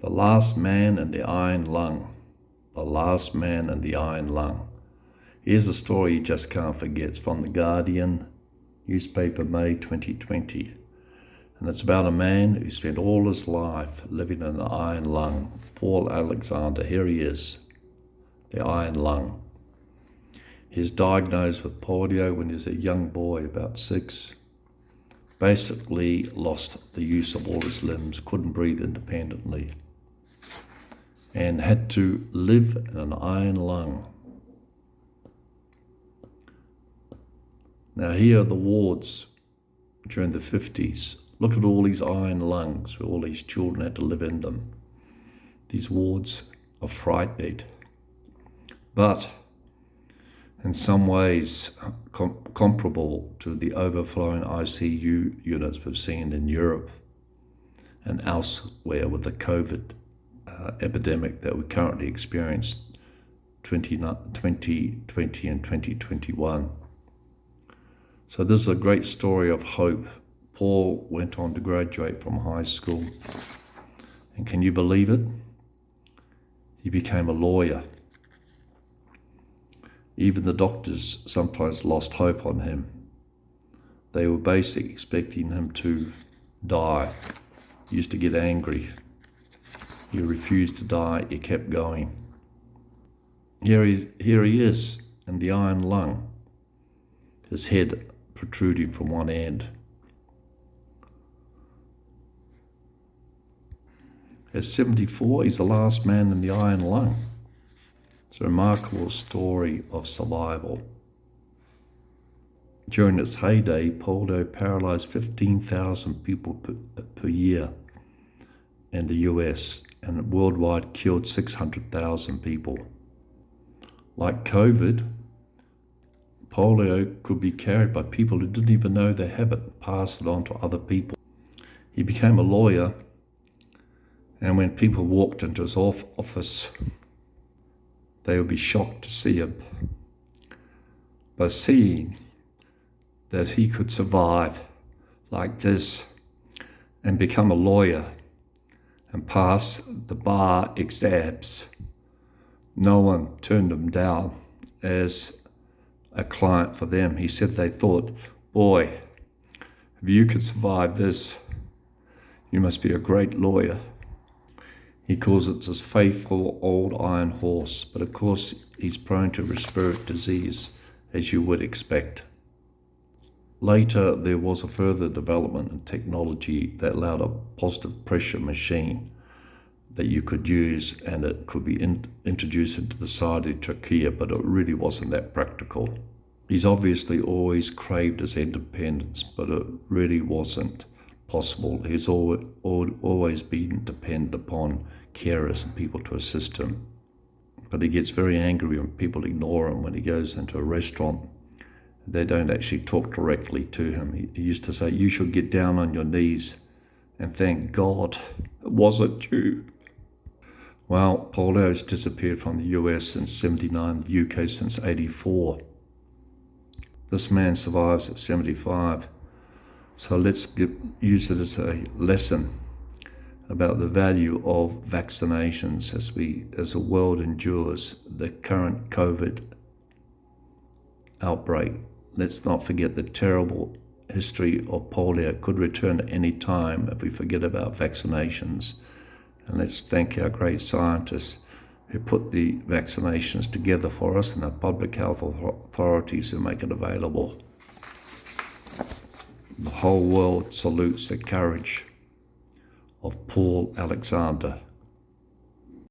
The Last Man and the Iron Lung. The Last Man and the Iron Lung. Here's a story you just can't forget. It's from The Guardian newspaper, May 2020. And it's about a man who spent all his life living in an iron lung. Paul Alexander, here he is, the iron lung. He was diagnosed with polio when he was a young boy, about 6. Basically lost the use of all his limbs, couldn't breathe independently, and had to live in an iron lung. Now here are the wards during the 50s. Look at all these iron lungs where all these children had to live in them. These wards are frightening, but in some ways comparable to the overflowing ICU units we've seen in Europe and elsewhere with the COVID epidemic that we currently experienced 2020 and 2021. So this is a great story of hope. Paul went on to graduate from high school, and can you believe it? He became a lawyer. Even the doctors sometimes lost hope on him. They were basically expecting him to die. He used to get angry. He refused to die. He kept going. Here he is in the iron lung, his head protruding from one end. At 74, he's the last man in the iron lung. It's a remarkable story of survival. During its heyday, polio paralyzed 15,000 people per year in the US, and worldwide killed 600,000 people. Like COVID, polio could be carried by people who didn't even know they have it, pass it on to other people. He became a lawyer, and when people walked into his office, they would be shocked to see him. By seeing that he could survive like this and become a lawyer and pass the bar exams, no one turned him down as a client for them. He said they thought, boy, if you could survive this, you must be a great lawyer. He calls it his faithful old iron horse, but of course he's prone to respiratory disease, as you would expect. Later, there was a further development in technology that allowed a positive pressure machine that you could use, and it could be introduced into the side of the trachea, but it really wasn't that practical. He's obviously always craved his independence, but it really wasn't possible. He's always been dependent upon carers and people to assist him. But he gets very angry when people ignore him when he goes into a restaurant. They don't actually talk directly to him. He used to say, you should get down on your knees and thank God it wasn't you. Well, polio has disappeared from the US since 79, the UK since 84. This man survives at 75. So let's use it as a lesson about the value of vaccinations as the world endures the current COVID outbreak. Let's not forget the terrible history of polio. It could return at any time if we forget about vaccinations. And let's thank our great scientists who put the vaccinations together for us and our public health authorities who make it available. The whole world salutes the courage of Paul Alexander.